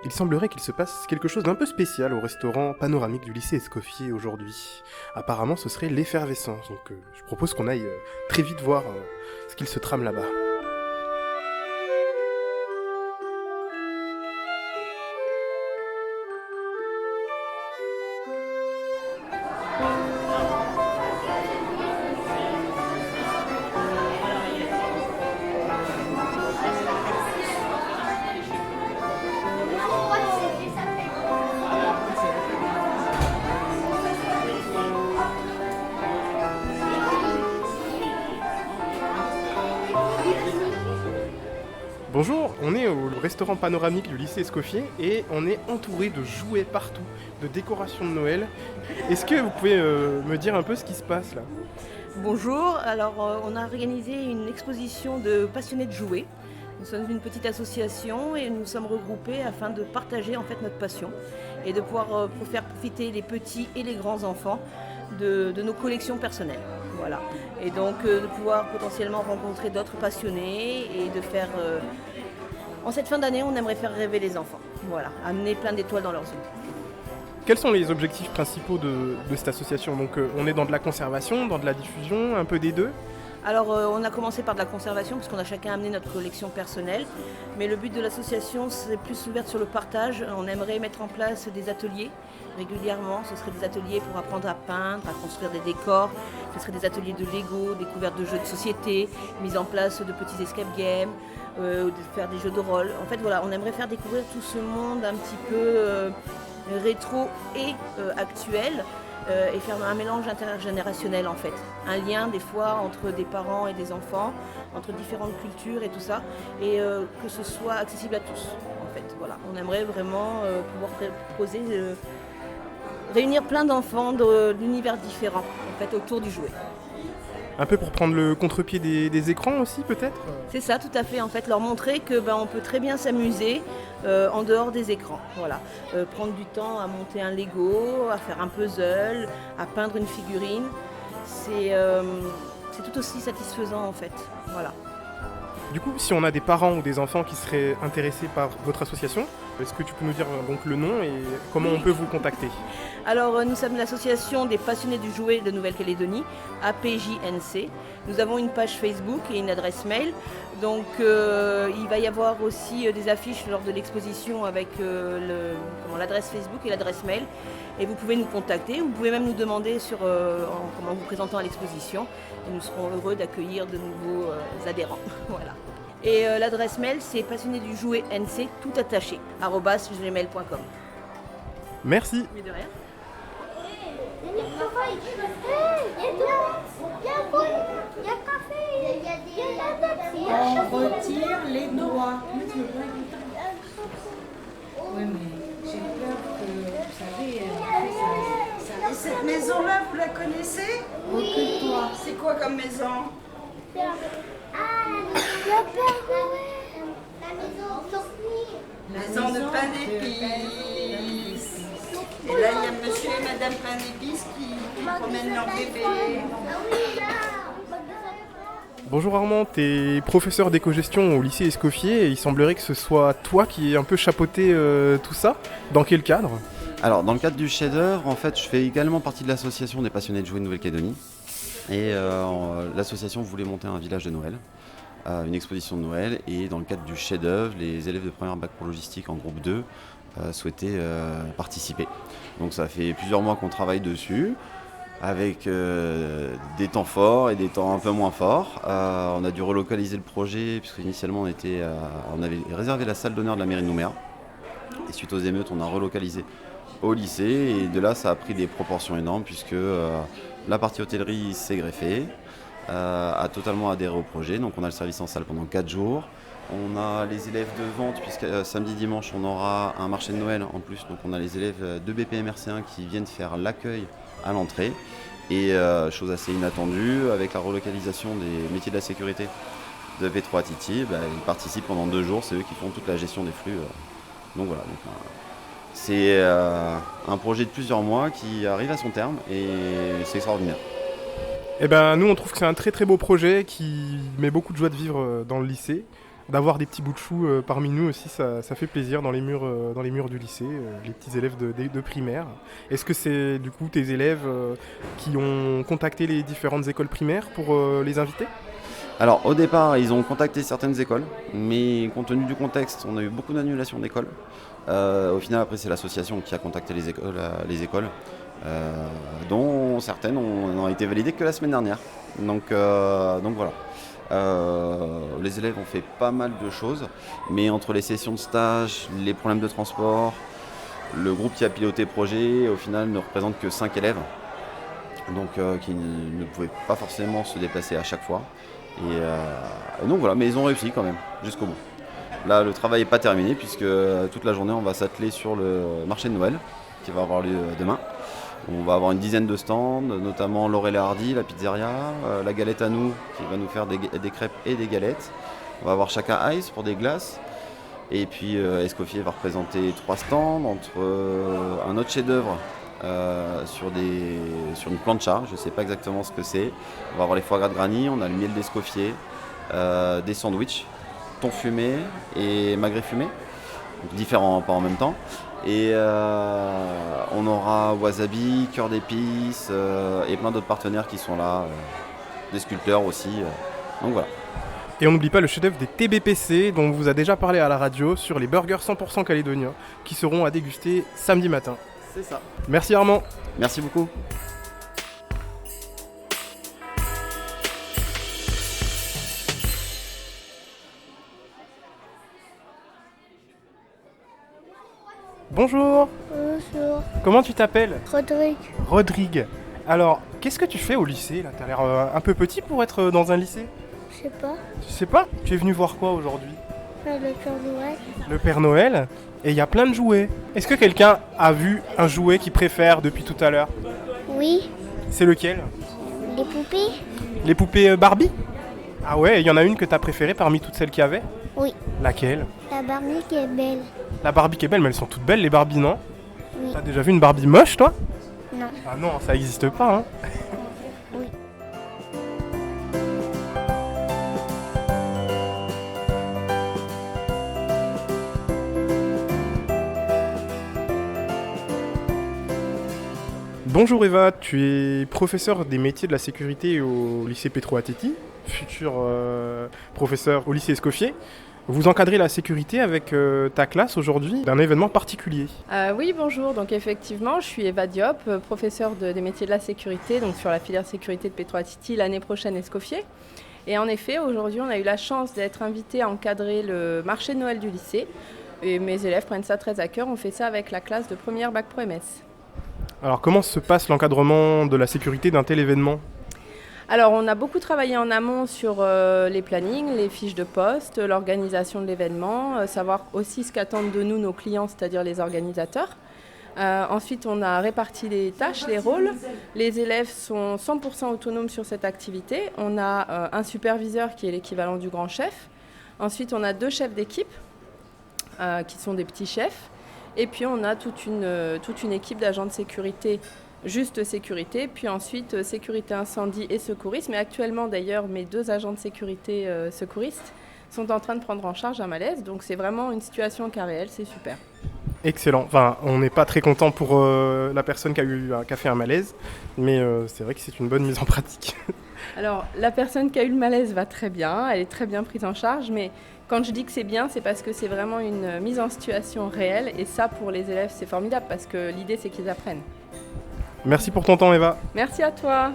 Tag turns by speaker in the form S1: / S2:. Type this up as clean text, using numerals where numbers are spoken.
S1: Il semblerait qu'il se passe quelque chose d'un peu spécial au restaurant panoramique du lycée Escoffier aujourd'hui. Apparemment, ce serait l'effervescence, donc je propose qu'on aille très vite voir ce qu'il se trame là-bas. Bonjour, on est au restaurant panoramique du lycée Escoffier et on est entouré de jouets partout, de décorations de Noël. Est-ce que vous pouvez me dire un peu ce qui se passe là?
S2: Bonjour, alors on a organisé une exposition de passionnés de jouets. Nous sommes une petite association et nous sommes regroupés afin de partager en fait notre passion et de pouvoir faire profiter les petits et les grands enfants de nos collections personnelles. Voilà. Et donc de pouvoir potentiellement rencontrer d'autres passionnés et de faire... En cette fin d'année, on aimerait faire rêver les enfants. Voilà, amener plein d'étoiles dans leurs yeux.
S1: Quels sont les objectifs principaux de cette association? Donc on est dans de la conservation, dans de la diffusion, un peu des deux?
S2: Alors on a commencé par de la conservation puisqu'on a chacun amené notre collection personnelle. Mais le but de l'association c'est plus ouvert sur le partage. On aimerait mettre en place des ateliers régulièrement. Ce seraient des ateliers pour apprendre à peindre, à construire des décors. Ce seraient des ateliers de Lego, découverte de jeux de société, mise en place de petits escape games, de faire des jeux de rôle. En fait voilà, on aimerait faire découvrir tout ce monde un petit peu rétro et actuel. Et faire un mélange intergénérationnel en fait. Un lien des fois entre des parents et des enfants, entre différentes cultures et tout ça, et que ce soit accessible à tous en fait. Voilà. On aimerait vraiment pouvoir proposer, réunir plein d'enfants d'univers différents en fait, autour du jouet.
S1: Un peu pour prendre le contre-pied des écrans aussi peut-être?
S2: C'est ça, tout à fait. En fait, leur montrer que on peut très bien s'amuser en dehors des écrans. Voilà, prendre du temps à monter un Lego, à faire un puzzle, à peindre une figurine, c'est tout aussi satisfaisant en fait. Voilà.
S1: Du coup, si on a des parents ou des enfants qui seraient intéressés par votre association, est-ce que tu peux nous dire donc le nom et comment on peut vous contacter?
S2: Alors, nous sommes l'association des passionnés du jouet de Nouvelle-Calédonie, APJNC. Nous avons une page Facebook et une adresse mail. Donc, il va y avoir aussi des affiches lors de l'exposition avec l'adresse Facebook et l'adresse mail. Et vous pouvez nous contacter, vous pouvez même nous demander en vous présentant à l'exposition. Et nous serons heureux d'accueillir de nouveaux adhérents. Voilà. Et l'adresse mail, c'est passionné du jouet nc, tout attaché, @gmail.com.
S1: Merci.
S2: Mais de rien.
S3: On retire les doigts. Oui, mais j'ai peur que, vous savez, cette maison-là, vous la connaissez? Que toi. C'est quoi comme maison? Maison de pain d'épices. Et là, il y a monsieur et madame pain d'épices qui promènent leur bébé.
S1: Bonjour Armand, t'es professeur d'éco-gestion au lycée Escoffier et il semblerait que ce soit toi qui ai un peu chapeauté tout ça. Dans quel cadre?
S4: Alors, dans le cadre du chef-d'œuvre, en fait, je fais également partie de l'association des passionnés de jouets de Nouvelle-Calédonie. Et l'association voulait monter un village de Noël, une exposition de Noël. Et dans le cadre du chef-d'œuvre, les élèves de première bac pro logistique en groupe 2 souhaitaient participer. Donc ça fait plusieurs mois qu'on travaille dessus, avec des temps forts et des temps un peu moins forts. On a dû relocaliser le projet, puisque initialement on avait réservé la salle d'honneur de la mairie de Nouméa. Et suite aux émeutes, on a relocalisé au lycée. Et de là, ça a pris des proportions énormes, puisque la partie hôtellerie s'est greffée, a totalement adhéré au projet. Donc on a le service en salle pendant 4 jours. On a les élèves de vente, puisque samedi, dimanche, on aura un marché de Noël en plus. Donc on a les élèves de BPMRC1 qui viennent faire l'accueil à l'entrée. Et chose assez inattendue, avec la relocalisation des métiers de la sécurité de V3 Titi, ils participent pendant 2 jours, c'est eux qui font toute la gestion des flux. Donc voilà, c'est un projet de plusieurs mois qui arrive à son terme et c'est extraordinaire.
S1: Eh ben nous on trouve que c'est un très très beau projet qui met beaucoup de joie de vivre dans le lycée. d'avoir des petits bouts de chou parmi nous aussi, ça fait plaisir dans les murs du lycée, les petits élèves de primaire. Est-ce que c'est du coup tes élèves qui ont contacté les différentes écoles primaires pour les inviter ?
S4: Alors au départ, ils ont contacté certaines écoles, mais compte tenu du contexte, on a eu beaucoup d'annulations d'écoles. Au final, après, c'est l'association qui a contacté les écoles, dont certaines ont été validées que la semaine dernière. Donc voilà. Les élèves ont fait pas mal de choses, mais entre les sessions de stage, les problèmes de transport, le groupe qui a piloté le projet, au final, ne représente que 5 élèves, donc qui ne pouvaient pas forcément se déplacer à chaque fois. Et donc voilà, mais ils ont réussi quand même, jusqu'au bout. Là, le travail n'est pas terminé, puisque toute la journée, on va s'atteler sur le marché de Noël, qui va avoir lieu demain. On va avoir une dizaine de stands, notamment Laurel et Hardy, la pizzeria, la galette à nous, qui va nous faire des crêpes et des galettes. On va avoir Chaka Ice pour des glaces. Et puis Escoffier va représenter 3 stands, entre un autre chef-d'œuvre sur une plancha, je ne sais pas exactement ce que c'est. On va avoir les foie gras de Granny, on a le miel d'Escoffier, des sandwichs, thon fumé et magret fumé, donc différents, pas en même temps. Et on aura wasabi, cœur d'épices et plein d'autres partenaires qui sont là, des sculpteurs aussi. Donc voilà.
S1: Et on n'oublie pas le chef-d'œuvre des TBPC dont on vous a déjà parlé à la radio sur les burgers 100% calédoniens qui seront à déguster samedi matin.
S4: C'est ça.
S1: Merci Armand.
S4: Merci beaucoup.
S1: Bonjour.
S5: Bonjour,
S1: Comment tu t'appelles ?
S5: Rodrigue.
S1: Rodrigue. Alors, qu'est-ce que tu fais au lycée là ? T'as l'air un peu petit pour être dans un lycée ?
S5: Je sais pas,
S1: Tu sais pas ? Tu es venu voir quoi aujourd'hui ?
S5: le Père Noël.
S1: Le Père Noël. Et il y a plein de jouets. Est-ce que quelqu'un a vu un jouet qu'il préfère depuis tout à l'heure ?
S5: Oui,
S1: C'est lequel ?
S5: les poupées.
S1: Les poupées Barbie ? Ah ouais, il y en a une que t'as préférée parmi toutes celles qu'il y avait ?
S5: Oui,
S1: Laquelle ?
S5: la Barbie qui est belle.
S1: La Barbie qui est belle, mais elles sont toutes belles les Barbies, non ?
S5: Oui,
S1: T'as déjà vu une Barbie moche, toi ?
S5: non,
S1: Ah non, ça existe pas, hein.
S5: oui.
S1: Bonjour Eva, tu es professeur des métiers de la sécurité au lycée Petro Ateti, futur professeur au lycée Escoffier. Vous encadrez la sécurité avec ta classe aujourd'hui d'un événement particulier.
S6: Oui, bonjour. Donc effectivement, je suis Eva Diop, professeure des métiers de la sécurité, donc sur la filière sécurité de Petro Ateti, l'année prochaine Escoffier. Et en effet, aujourd'hui, on a eu la chance d'être invité à encadrer le marché de Noël du lycée. Et mes élèves prennent ça très à cœur. On fait ça avec la classe de première Bac Pro MS.
S1: Alors comment se passe l'encadrement de la sécurité d'un tel événement ?
S6: Alors, on a beaucoup travaillé en amont sur les plannings, les fiches de poste, l'organisation de l'événement, savoir aussi ce qu'attendent de nous nos clients, c'est-à-dire les organisateurs. Ensuite, on a réparti les tâches, les rôles. Les élèves sont 100% autonomes sur cette activité. On a un superviseur qui est l'équivalent du grand chef. Ensuite, on a 2 chefs d'équipe qui sont des petits chefs. Et puis, on a toute une équipe d'agents de sécurité, juste sécurité. Puis ensuite, sécurité incendie et secourisme. Mais actuellement, d'ailleurs, mes 2 agents de sécurité secouristes sont en train de prendre en charge un malaise. Donc, c'est vraiment une situation cas réelle. C'est super.
S1: Excellent. Enfin, on n'est pas très content pour la personne qui a fait un malaise, mais c'est vrai que c'est une bonne mise en pratique.
S6: Alors, la personne qui a eu le malaise va très bien, elle est très bien prise en charge, mais quand je dis que c'est bien, c'est parce que c'est vraiment une mise en situation réelle, et ça, pour les élèves, c'est formidable, parce que l'idée, c'est qu'ils apprennent.
S1: Merci pour ton temps, Eva.
S6: Merci à toi.